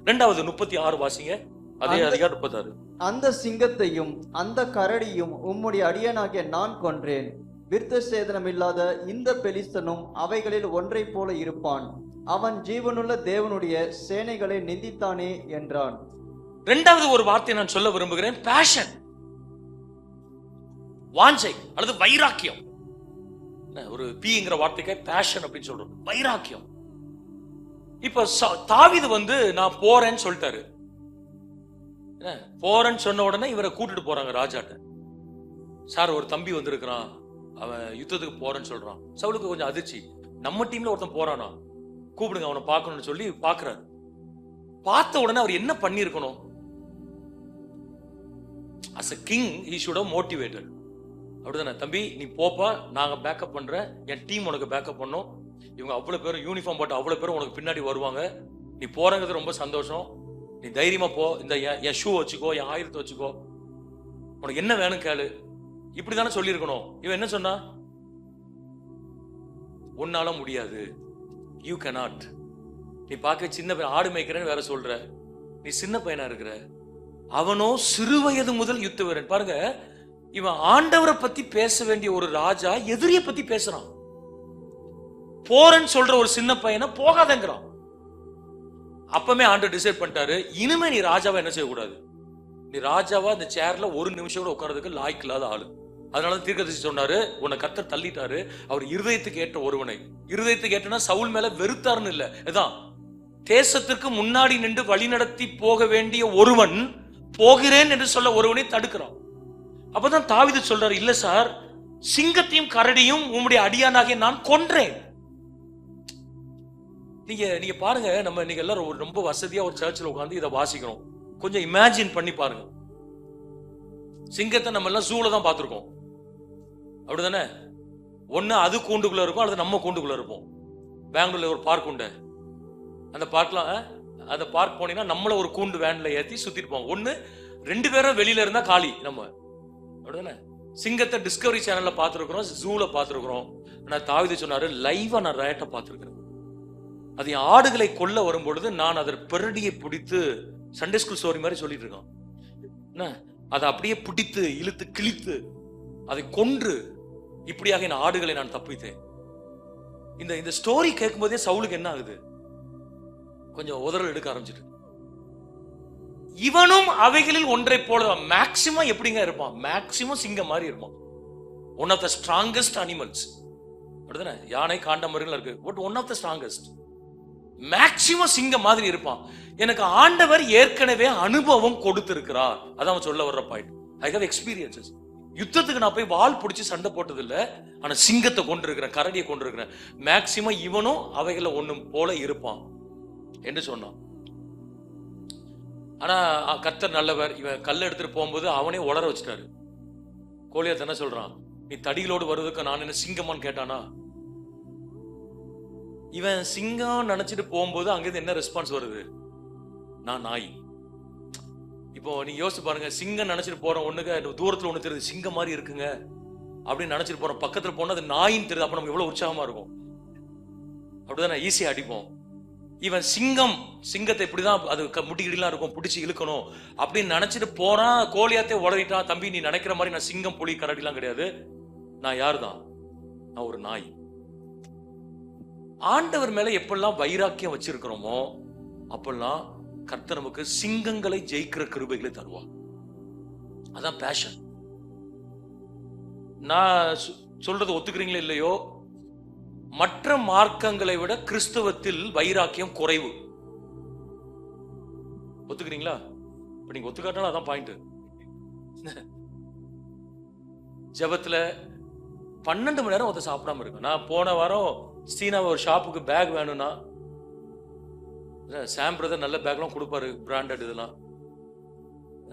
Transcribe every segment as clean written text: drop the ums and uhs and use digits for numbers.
2வது 36 வாசிங்க. அதே அதிகாரம் 36. அந்த சிங்கத்தையும் அந்த கரடியும் உம்முடைய அடியனாகிய நான் கொன்றேன். விருத்த சேதனம் இல்லாத இந்த பெலிஸ்தனும் அவைகளில் ஒன்றை போல இருப்பான். அவன் ஜீவனுள்ள தேவனுடைய சேனைகளை நிந்தித்தானே என்றான். 2வது ஒரு வார்த்தை நான் சொல்ல விரும்புகிறேன். பேஷன், வாஞ்சை அல்லது வைராக்கியம். ஒரு பீங்கிற வார்த்தைக்கு பேஷன் அப்படின்னு சொல்றோம், வைராக்கியம். இப்ப தாவீது நான் போறேன்னு சொல்லிட்டாரு. போறேன்னு சொன்ன உடனே இவரை கூட்டிட்டு போறாங்க ராஜாட்ட. சார், ஒரு தம்பி வந்திருக்கிறான், அவன் யுத்தத்துக்கு போறேன்னு சொல்றான். சவுலுக்கு கொஞ்சம் அதிர்ச்சி. நம்ம டீம்ல ஒருத்தன் போறானா, கூப்பிடுங்க, அவனை பார்க்கணும்னு சொல்லி பாக்குறாரு. பார்த்த உடனே அவர் என்ன பண்ணி இருக்கணும்? as a king he should have motivated. அப்படிதானே? தம்பி நீ போப்பா, நாங்க பேக்கப் பண்றேன், என் டீம் உனக்கு பேக்கப் பண்ணோம், இவங்க அவ்வளவு பேரும் யூனிஃபார்ம் போட்டு அவ்வளவு பேரும் உனக்கு பின்னாடி வருவாங்க, நீ போறங்கிறது ரொம்ப சந்தோஷம், நீ தைரியமா போ, இந்த என் ஷூ வச்சுக்கோ, என் ஆயுதத்தை வச்சுக்கோ, உனக்கு என்ன வேணும் கேளு, இப்படிதானே சொல்லி இருக்கணும். இவன் என்ன சொன்னா? உன்னால முடியாது, யூ cannot. நீ பார்க்க சின்ன பையன், ஆடு மேய்க்கிறேன்னு வேற சொல்ற, நீ சின்ன பையனா இருக்கிற, அவனோ சிறு வயது முதல் யுத்த வீரன். பாருங்க, இவன் ஆண்டவரை பத்தி பேச வேண்டிய ஒரு ராஜா எதிரிய பத்தி பேசுறான். போறன்னு சொல்ற ஒரு சின்ன பையனை போகாதங்கிறான். அப்பமே ஆண்டவர் டிசைட் பண்ணிட்டாரு, இனிமே நீ ராஜாவா என்ன செய்யக்கூடாது, நீ ராஜாவா இந்த சேர்ல ஒரு நிமிஷம் கூட உட்கார்றதுக்கு லாய்க்கு இல்லாத ஆளு. அதனால தீர்க்கதரிசி சொன்னாரு, உன்னை கர்த்தர் தள்ளிட்டாரு, அவர் இருதயத்துக்கு ஏற்ற ஒருவனை. இருதயத்துக்கு ஏற்றனா சவுல் மேல வெறுத்தாருன்னு இல்ல, இதான் தேசத்திற்கு முன்னாடி நின்று வழிநடத்தி போக வேண்டிய ஒருவன் போகிறேன் என்று சொல்ல ஒருவனை தடுக்கிறான். அப்பதான் தாவீது சொல்றாரு, இல்ல சார், சிங்கத்தையும் கரடியும் உம்முடைய அடியானாகிய நான் கொன்றேன். நீங்க பாருங்க, நம்ம நீங்க எல்லாரும் ரொம்ப வசதியா ஒரு சர்ச்சில் உட்கார்ந்து இதை வாசிக்கிறோம். கொஞ்சம் இமேஜின் பண்ணி பாருங்க. சிங்கத்தை நம்ம எல்லாம் ஜூல தான் பார்த்திருக்கோம், அப்படிதானே? ஒண்ணு அது கூண்டுக்குள்ள இருக்கும், அல்லது நம்ம கூண்டுக்குள்ள இருப்போம். பெங்களூர்ல ஒரு பார்க் உண்டு, அந்த பார்க்லாம், அந்த பார்க் போனீங்கன்னா நம்மள ஒரு கூண்டு வேன்ல ஏத்தி சுத்திட்டு போவாங்க. ஒண்ணு 2 பேரும் வெளியில இருந்தா காலி நம்ம, அப்படிதானே? சிங்கத்தை டிஸ்கவரி சேனல்ல பார்த்திருக்கிறோம், ஜூல பார்த்திருக்கிறோம். ஆனா தாவீது சொன்னாரு, லைவா நான் ரேட்டை பார்த்திருக்கிறேன். அது ஆடுகளை கொல்ல வரும் பொழுது நான் அதன் பெரடியை பிடித்து, சண்டே ஸ்கூல் ஸ்டோரி மாதிரி சொல்லிட்டு இருக்கோம், அதை அப்படியே பிடித்து இழுத்து கிழித்து அதை கொன்று, இப்படியாக என் ஆடுகளை நான் தப்பித்தேன். இந்த ஸ்டோரி கேட்கும் போதே சவுலுக்கு என்ன ஆகுது, கொஞ்சம் உதறல் எடுக்க ஆரம்பிச்சிட்டு. இவனும் அவைகளில் ஒன்றை போல மேக்சிமம் எப்படிங்க இருப்பான்? மேக்சிமம் சிங்கம் மாதிரி இருப்பான். One of the strongest animals, அப்படிதானே? யானை காண்டமர்கள் இருக்கு, but one of the strongest. Maximum சிங்கம் மாதிரி இருப்பான். எனக்கு ஆண்டவர் ஏற்கனவே அனுபவம் கொடுத்திருக்கிறார். அதான் சொல்ல வர்ற பாயிண்ட். I have experiences. யுத்தத்துக்கு நான் போய் வால் பிடிச்சி சண்டை போட்டது இல்ல, ஆனா சிங்கத்தை கொண்டிருக்கிறேன், கரடியை கொண்டிருக்கிறேன். மேக்சிமம் இவனும் அவைகளை ஒண்ணும் போல இருப்பான் என்று சொன்னான். ஆனா கர்த்தர் நல்லவர். இவன் கல்ல எடுத்துட்டு போகும்போது அவனே உளர வச்சுட்டாரு. கோலியாத் என்ன சொல்றான், நீ தடிகளோடு வருவதற்கு நான் என்ன சிங்கமான்னு கேட்டானா? இவன் சிங்கம் நினைச்சிட்டு போகும்போது அங்கிருந்து என்ன ரெஸ்பான்ஸ் வருது, நான் நாய். இப்போ நீங்க யோசிச்சு பாருங்க, சிங்கம் நினைச்சிட்டு போறோம், ஒண்ணுக்கு தூரத்துல ஒண்ணு தெரியுது, சிங்கம் மாதிரி இருக்குங்க அப்படின்னு நினைச்சிட்டு போறோம், பக்கத்துல போனா அது நாயின்னு தெரியுது, அப்ப நமக்கு எவ்வளவு உற்சாகமா இருக்கும், அப்படிதானே? ஈஸியா அடிப்போம். இவன் சிங்கத்தை இப்படிதான், அது முட்டிக்கிடலாம் இருக்கும், பிடிச்சி இழுக்கணும் அப்படின்னு நினைச்சிட்டு போறான். கோலியாத்தே உளறிட்டான், தம்பி நீ நினைக்கிற மாதிரி நான் சிங்கம் புலி கரடிலாம் கிடையாது, நான் யாருதான், நான் ஒரு நாய். ஆண்டவர் மேல எப்பெல்லாம் வைராக்கியம் வச்சிருக்கிறோமோ அப்பெல்லாம் கர்த்தர் நமக்கு சிங்கங்களை ஜெயிக்கிற கிருபைகளை தருவான். அதான் பேஷன். நான் சொல்றது ஒத்துக்கிறீங்களா இல்லையோ, மற்ற மார்க்கங்களை விட கிறிஸ்தவத்தில் வைராக்கியம் குறைவு. ஒத்துக்கிறீங்களா? இப்ப நீங்க ஒத்துக்காட்டாலும் அதான் பாயிண்ட். ஜெபத்துல 12 மணி நேரம் ஒருத்தர் சாப்பிடாம இருக்கு. நான் போன வாரம் சீனாவை ஒரு ஷாப்புக்கு பேக் வேணும்னா, சாம் பிரதர் நல்ல பேக்லாம் கொடுப்பாரு, பிராண்டட் இதெல்லாம்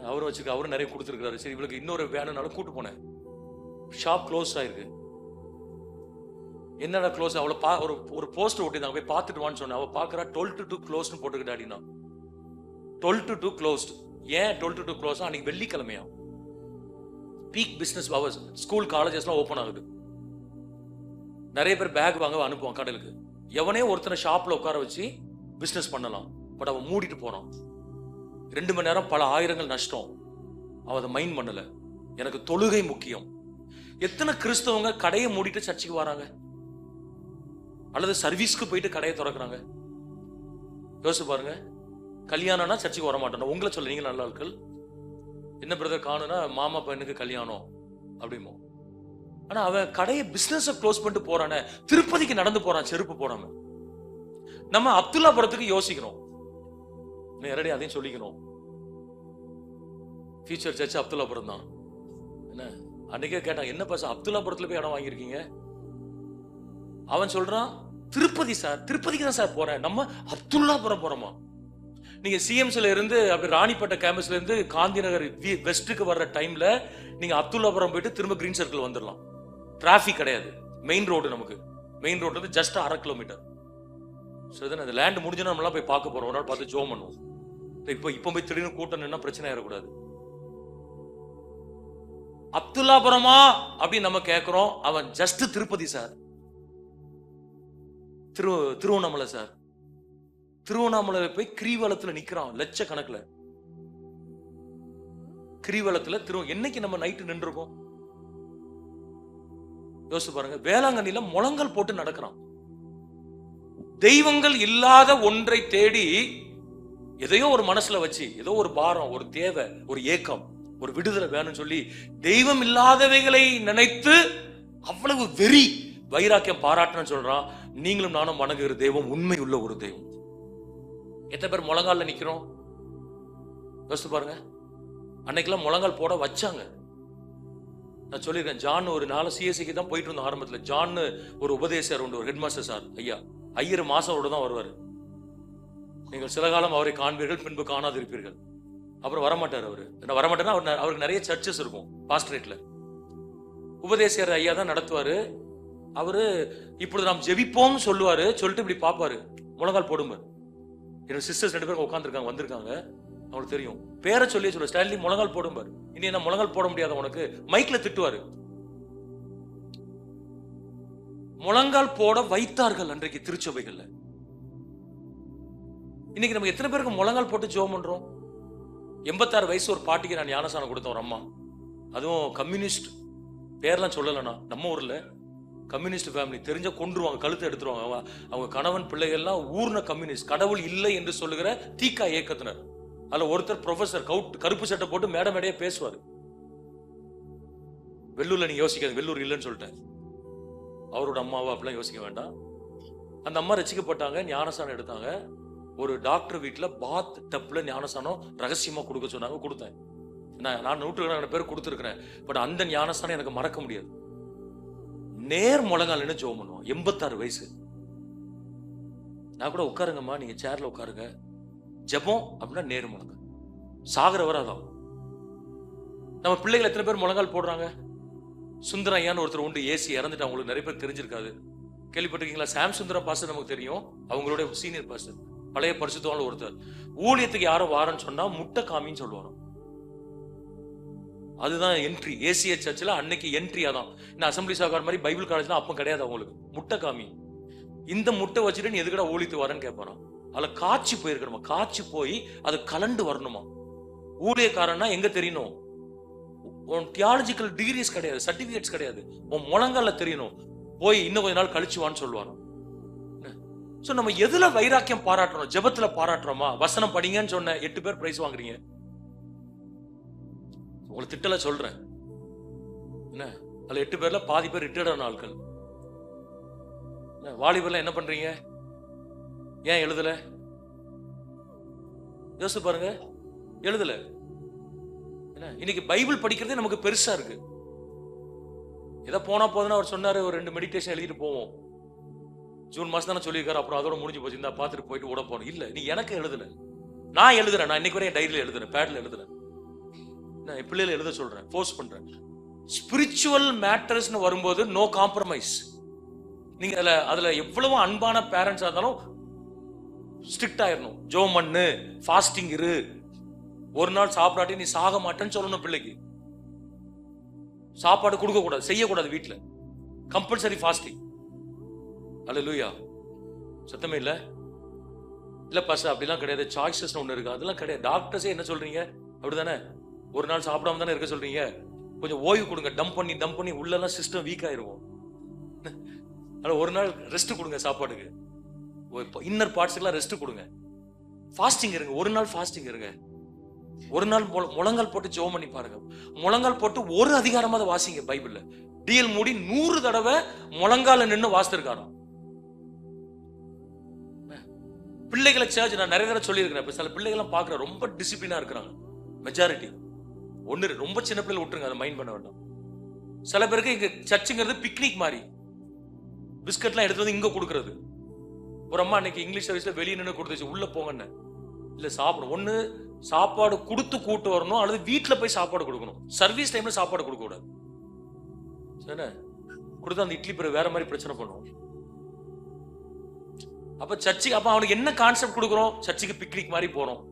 அவரும் வச்சிருக்க, அவரும் நிறைய கொடுத்துருக்காரு. சரி இவளுக்கு இன்னொரு வேணும்னாலும் கூட்டு போனேன். ஷாப் க்ளோஸ் ஆயிருக்கு. என்னடா க்ளோஸ்? அவளை ஒரு போஸ்டர் ஒட்டிருந்தாங்க, போய் பார்த்துட்டு வான்னு சொன்னேன். அவள் பார்க்குறா 12 to 2 க்ளோஸ்னு போட்டுக்கிட்டாடினா. 12 to 2 க்ளோஸ்ட். ஏன் 12 to 2 க்ளோஸ்? அன்னைக்கு வெள்ளிக்கிழமையா, பீக் பிசினஸ் ஹவர்ஸ், ஸ்கூல் காலேஜஸ்லாம் ஓப்பன் ஆகுது. நிறைய பேர் பேக் வாங்க அனுப்புவான் கடலுக்கு. எவனே ஒருத்தனை ஷாப்ல உட்கார வச்சு பிசினஸ் பண்ணலாம், பட் அவன் மூடிட்டு போறான். 2 மணி நேரம் பல ஆயிரங்கள் நஷ்டம். அவன் அதை மைண்ட் பண்ணல. எனக்கு தொழுகை முக்கியம். எத்தனை கிறிஸ்தவங்க கடையை மூடிட்டு சர்ச்சுக்கு வராங்க, அல்லது சர்வீஸ்க்கு போயிட்டு கடையை திறக்கிறாங்க? யோசிச்சு பாருங்க. கல்யாணம்னா சர்ச்சுக்கு வர மாட்டோம். உங்களை சொல்ல, நீங்க நல்ல ஆட்கள். என்ன பிரதர் காணுனா, மாமா பையனுக்கு கல்யாணம் அப்படிமோ. ஆனா அவன் கடையை பிசினஸ் க்ளோஸ் பண்ணிட்டு போறானே, திருப்பதிக்கு நடந்து போறான் செருப்பு போடாம. நம்ம அப்துல்லாபுரத்துக்கு யோசிக்கணும், நேரடி அதையும் சொல்லிக்கணும். ஃபியூச்சர் சர்ச் அப்துல்லாபுரம் தான். என்ன அன்னைக்கே கேட்டான், என்ன பாச அப்துல்லாபுரத்துல போய் இடம் வாங்கியிருக்கீங்க? அவன் சொல்றான், திருப்பதி சார், திருப்பதிக்கு தான் சார் போறேன். நம்ம அப்துல்லாபுரம் போறோமா? நீங்க சிஎம்ஸ்ல இருந்து அப்படி ராணிப்பேட்டை கேம்பஸ்ல இருந்து காந்தி நகர் வெஸ்ட்டுக்கு வர்ற டைம்ல நீங்க அப்துல்லாபுரம் போயிட்டு திரும்ப கிரீன் சர்க்கிள் வந்துடலாம். டிராபிக் கிடையாது. மெயின் ரோடு, நமக்கு மெயின் ரோடு வந்து ஜஸ்ட் 1/2 கிலோமீட்டர். அந்த லேண்ட் முடிஞ்சா நம்மளாம் போய் பார்க்க போறோம். ஒரு நாள் பார்த்து ஜோம் பண்ணுவோம். இப்போ போய் திடீர்னு கூட்டம் நின்னா பிரச்சனை ஆயிடக்கூடாது. அப்துல்லாபுரமா அப்படின்னு நம்ம கேட்கிறோம். அவன் just Tirupati sir, Tiruvannamalai sir. Tiruvannamalai போய் கிரிவலத்துல நிக்கிறான் லட்சக்கணக்கில். கிரிவலத்துல என்னைக்கு நம்ம நைட்டு நின்றுருக்கோம் யோசிச்சு பாருங்க. வேளாங்கண்ணில முழங்கல் போட்டு நடக்கிறான். தெய்வங்கள் இல்லாத ஒன்றை தேடி எதையோ ஒரு மனசுல வச்சு, ஏதோ ஒரு பாரம், ஒரு தேவை, ஒரு ஏக்கம், ஒரு விடுதலை வேணும்னு சொல்லி தெய்வம் இல்லாதவைகளை நினைத்து அவ்வளவு வெறி வைராக்கியம் பாராட்டணும்னு சொல்றான். நீங்களும் நானும் வணங்குகிற தெய்வம் உண்மை உள்ள ஒரு தெய்வம். எத்தனை பேர் முழங்கால நிக்கிறோம் யோசிச்சு பாருங்க. அன்னைக்கெல்லாம் முழங்கால் போட வச்சாங்க. நான் சொல்லியிருக்கேன், ஜான் ஒரு நாள் சிஎஸ்சிக்கு தான் போயிட்டு இருந்தோம் ஆரம்பத்தில். ஜான் ஒரு உபதேசர் உண்டு, ஒரு ஹெட்மாஸ்டர் சார் ஐயா. ஐயர் மாசம் தான் வருவார். நீங்கள் சில காலம் அவரை காண்பீர்கள், பின்பு காணாது இருப்பீர்கள். அப்புறம் வரமாட்டார். அவரு வரமாட்டேன்னா அவருக்கு நிறைய சர்ச்சஸ் இருக்கும் பாஸ்டரேட்ல. உபதேசர் ஐயா தான் நடத்துவாரு. அவரு இப்பொழுது நாம் ஜெபிப்போம் சொல்லுவாரு. சொல்லிட்டு இப்படி பாப்பாரு, முழங்கால் போடுங்க. என்னோட சிஸ்டர்ஸ் 2 பேரும் உட்காந்துருக்காங்க, வந்திருக்காங்க. அவங்களுக்கு தெரியும். பேரை சொல்லி சொல்ல, ஸ்டான்லி முழங்கால் போடும்பார். இனி என்ன முழங்கால் போட முடியாத உனக்கு? மைக்ல திட்டுவாரு. முழங்கால் போட வைத்தார்கள் அன்றைக்கு திருச்சபைகள்ல. இன்னைக்கு நம்ம எத்தனை பேருக்கு முழங்கால் போட்டு ஜெபம் பண்றோம்? 86 வயசு ஒரு பாட்டிக்கு நான் ஞானசானம் கொடுத்தேன், ஒரு அம்மா. அதுவும் கம்யூனிஸ்ட், பேர்லாம் சொல்லலன்னா, நம்ம ஊர்ல கம்யூனிஸ்ட் ஃபேமிலி. தெரிஞ்ச கொன்றுவாங்க, கழுத்தை எடுத்துருவாங்க. அவங்க கணவன் பிள்ளைகள்லாம் ஊர்ன கம்யூனிஸ்ட், கடவுள் இல்லை என்று சொல்லுகிற தீக்கா இயக்கத்தினர். அதுல ஒருத்தர் ப்ரொஃபசர், கருப்பு சட்டை போட்டு மேடையே பேசுவாரு. வெள்ளூர்ல நீங்க யோசிக்காது, வெள்ளூர் இல்லைன்னு சொல்லிட்டேன். அவரோட அம்மாவா அப்படிலாம் யோசிக்க வேண்டாம். அந்த அம்மா ரசிக்கப்பட்டாங்க, ஞானசானம் எடுத்தாங்க. ஒரு டாக்டர் வீட்டுல பாத் டப்ல ஞானசானம் ரகசியமா கொடுக்க சொன்னாங்க, கொடுத்தேன். நான் 100 பேர் கொடுத்துருக்கிறேன். பட் அந்த ஞானசானம் எனக்கு மறக்க முடியாது. நேர் முழங்கால் ஜெபம் பண்ணுவோம். 86 வயசு. நான் கூட உட்காருங்கம்மா, நீங்க சேர்ல உட்காருங்க, ஜெபம் அப்படின்னா நேர் முழங்கால். சாகர வராதான். நம்ம பிள்ளைகள் எத்தனை பேர் முழங்கால் போடுறாங்க? சுந்தரம் ஐயான்னு ஒருத்தர் உண்டு, ஏசி இறந்துட்டு, அவங்களுக்கு நிறைய பேர் தெரிஞ்சிருக்காது. கேள்விப்பட்டிருக்கீங்களா? சாம் சுந்தரம் பாஸ்டர் நமக்கு தெரியும், அவங்களுடைய சீனியர் பாஸ்டர், பழைய பரிசுத்தவான ஒருத்தர். ஊழியத்துக்கு யாரும் வாரன்னு சொன்னா முட்டை காமின்னு சொல்லுவாங்க. அதுதான் என்ட்ரி. ஏசிய சர்ச்சில் அன்னைக்கு என்ட்ரியா தான். இந்த அசம்பிளி சாக்கார் மாதிரி பைபிள் காலேஜ்லாம் அப்போ கிடையாது அவங்களுக்கு. முட்டை காமி, இந்த முட்டை வச்சுட்டு நீ எதுக்கடா ஊழித்து வரேன்னு கேட்பாராம். அதுல காய்ச்சி போயிருக்கணுமா, காய்ச்சி போய் அது கலண்டு வரணுமா. ஊழியக்காரன்னா எங்க தெரியணும்? உன் தியாலஜிக்கல் டிகிரிஸ் கிடையாது, சர்டிபிகேட்ஸ் கிடையாது, உன் முழங்கால தெரியணும். போய் இன்னும் கொஞ்ச நாள் கழிச்சு வான்னு சொல்லுவாராம். சோ நம்ம எதுல வைராக்கியம் பாராட்டுறோம்? ஜெபத்துல பாராட்டுறோமா? வசனம் படிங்கன்னு சொன்ன 8 பேர் பிரைஸ் வாங்குறீங்க. உங்களை திட்டல சொல்றேன் என்ன, அதுல 8 பேர்ல பாதி பேர் ரிட்டையர்டான ஆட்கள். வாலிபர்ல என்ன பண்றீங்க? ஏன் எழுதல? யோசிச்சு பாருங்க, எழுதல. இன்னைக்கு பைபிள் படிக்கிறதே நமக்கு பெருசா இருக்கு. எதை போனா போதுன்னா அவர் சொன்னாரு, ஒரு 2 மெடிடேஷன் எழுதிட்டு போவோம். ஜூன் மாசம் தானே சொல்லியிருக்காரு, அப்புறம் அதோட முடிஞ்சு போச்சு, இந்த பார்த்துட்டு போயிட்டு ஓட போறோம். இல்ல, நீ எனக்கு எழுதல, நான் எழுதுறேன். நான் இன்னைக்கு வரையும் டைரியில எழுதுறேன், பேட்ல எழுதுறேன். நான் என் பிள்ளைகளை எழுத சொல்றேன், ஃபோர்ஸ் பண்றேன். ஸ்பிரிச்சுவல் மேட்டர்ஸ்னு வரும்போது நோ காம்ப்ரமைஸ். நீங்க அதுல எவ்வளவு அன்பான பேரண்ட்ஸா இருந்தாலும் ஸ்ட்ரிக்ட் ஆயிரணும். ஜெபம் பண்ணு, ஃபாஸ்டிங் இரு, ஒரு நாள் சாப்பிடாட்டி நீ சாக மாட்டேன்னு சொல்லணும் பிள்ளைக்கு. சாப்பாடு கொடுக்க கூடாது, செய்யக்கூடாது வீட்டுல. Compulsory fasting. அல்லேலூயா. சத்தமே இல்ல. இல்ல பாஸ்டர் அப்படிலாம் கிடையாது, சாய்ஸஸ் ஒண்ணு இருக்கு, அதெல்லாம் கிடையாது. டாக்டர்ஸே என்ன சொல்றீங்க, அப்படிதானே? ஒரு நாள் சாப்பிடாம தானே இருக்க சொல்றீங்க. கொஞ்சம் ஓய்வு கொடுங்க, டம்ப் பண்ணி உள்ளெல்லாம் சிஸ்டம் வீக் ஆயிருவோம். அதனால ஒரு நாள் ரெஸ்ட் கொடுங்க, சாப்பாடுக்கு இன்னர் பார்ட்ஸ்க்குலாம் ரெஸ்ட் கொடுங்க. ஃபாஸ்டிங் இருங்க, ஒரு நாள் ஃபாஸ்டிங் இருங்க. ஒரு நாள் முழங்கால் போட்டு ஜெபம் பண்ணி பாருங்க. முழங்கால் போட்டு ஒரு அதிகாரமாவது வாசிங்க பைபிள்ல. டிஎல் மூடி 100 தடவை முழங்கால நின்று வாசித்திருக்காராம். பிள்ளைகளை சர்ச் நான் நிறைய தடவை சொல்லியிருக்கிறேன். சில பிள்ளைகள் பாக்குற ரொம்ப டிசிப்ளினா இருக்கிறாங்க. மெஜாரிட்டி ஒண்ணு ரொம்ப சின்ன பிள்ளை விட்டுருங்க, அதை மைண்ட் பண்ண வேண்டாம். சில பேருக்கு இங்க சர்ச்சுங்கிறது பிக்னிக் மாதிரி, பிஸ்கட்லாம் எடுத்து வந்து இங்க கொடுக்கறது. ஒரு அம்மா அன்னைக்கு இங்கிலீஷ் சர்வீஸ்ல வெளியே நின்று கொடுத்துச்சு, உள்ள போங்கன்னு. இல்ல சாப்பிடும், ஒண்ணு சாப்பாடு கொடுத்து கூட்டு வரணும், அல்லது வீட்டுல போய் சாப்பாடு கொடுக்கணும். சர்வீஸ் டைம்ல சாப்பாடு கொடுக்க கூடாது. சரி, கொடுத்தா அந்த இட்லி பிறகு வேற மாதிரி பிரச்சனை பண்ணுவோம். அப்ப சர்ச்சுக்கு அப்ப அவனுக்கு என்ன கான்செப்ட் கொடுக்குறோம்? சர்ச்சுக்கு பிக்னிக் மாதிரி போறோம்,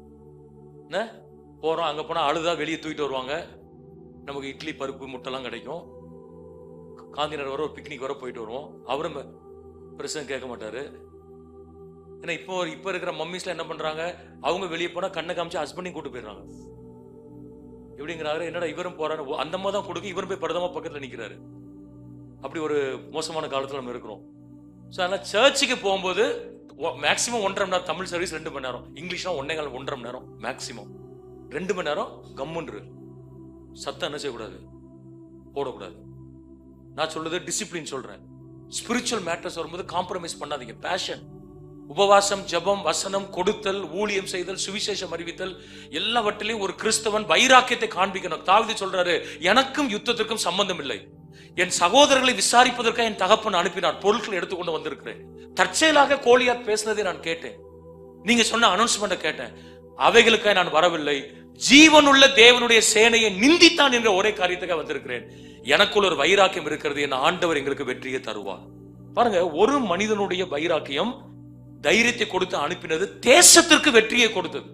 அங்க போனா அழுதா வெளியே தூக்கிட்டு வருவாங்க, நமக்கு இட்லி பருப்பு முட்டைலாம் கிடைக்கும். காந்திநகர் வர ஒரு பிக்னிக் வர போயிட்டு வருவோம். அவரும் பிரச்சனை கேட்க மாட்டாரு. ஏன்னா இப்போ இருக்கிற மம்மிஸ்ல என்ன பண்றாங்க, அவங்க வெளியே போனா கண்ணை காமிச்சு ஹஸ்பண்டையும் கூட்டு போயிடுறாங்க. எப்படிங்கிறாரு, என்னடா இவரும் போறாரு, அந்த மாதிரி தான் கொடுக்க, இவரும் போய் பரதமா பக்கத்துல நிக்கிறாரு. அப்படி ஒரு மோசமான காலத்துல நம்ம இருக்கிறோம். ஸோ அதனால சர்ச்சுக்கு போகும்போது மேக்சிமம் 1.5 மணி நேரம், தமிழ் சர்வீஸ் 2 மணி நேரம், இங்கிலீஷ்னா 1.5 மணி நேரம் மேக்சிமம். 2 மணி நேரம் கம்முன்று, சத்தம் என்ன செய்யக்கூடாது, போடக்கூடாது. நான் சொல்றது டிசிப்ளின் சொல்றேன். ஸ்பிரிச்சுவல் மேட்டர்ஸ் வரும்போது காம்ப்ரமைஸ் பண்ணாதீங்க. பேஷன், உபவாசம், ஜெபம், வசனம், கொடுத்தல், ஊழியம் செய்தல், சுவிசேஷம் அறிவித்தல், எல்லாவற்றிலையும் ஒரு கிறிஸ்தவன் வைராக்கியத்தை காண்பிக்கணும். தாவீது சொல்றாரு, எனக்கும் யுத்தத்திற்கும் சம்பந்தம் இல்லை, என் சகோதரர்களை விசாரிப்பதற்காக என் தகப்பன் அனுப்பினார், பொருட்களை எடுத்துக்கொண்டு வந்திருக்கிறேன். தற்செயலாக கோலியாத் பேசினதை நான் கேட்டேன், நீங்க சொன்ன அனௌன்ஸ்மெண்ட்டை கேட்டேன், அவைகளுக்காக நான் வரவில்லை, ஜீவனுள்ள தேவனுடைய சேனையை நிந்தித்தான் என்ற ஒரே காரியத்துக்காக வந்திருக்கிறேன். எனக்குள்ள ஒரு வைராக்கியம் இருக்கிறது, என் ஆண்டவர் எங்களுக்கு வெற்றியை தருவார். பாருங்க, ஒரு மனிதனுடைய வைராக்கியம் தைரியத்தை கொடுத்து அனுப்பினது தேசத்திற்கு வெற்றியை கொடுத்தது.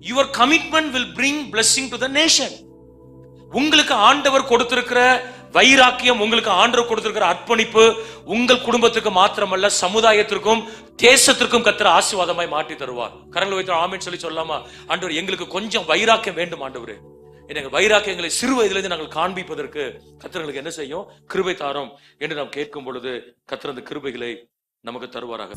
Your commitment will bring blessing to the nation. உங்களுக்கு ஆண்டவர் கொடுத்திருக்கிற வைராக்கியம், உங்களுக்கு ஆண்டவர் கொடுத்திருக்கிற அர்ப்பணிப்பு உங்கள் குடும்பத்துக்கு மாத்திரமல்ல, சமுதாயத்திற்கும் தேசத்திற்கும் கர்த்தர் ஆசீர்வாதமாய் மாற்றி தருவார். கரங்களை வைத்து ஆமென் சொல்லி சொல்லலாமா? ஆண்டவர், எங்களுக்கு கொஞ்சம் வைராக்கியம் வேண்டும் ஆண்டவரே. எங்கள் வைராக்கியங்களை சிறு வயதிலிருந்து நாங்கள் காண்பிப்பதற்கு கர்த்தர் எங்களுக்கு என்ன செய்யும், கிருபை தாரும் என்று நாம் கேட்கும் பொழுது கர்த்தர் அந்த கிருபைகளை நமக்கு தருவாராக.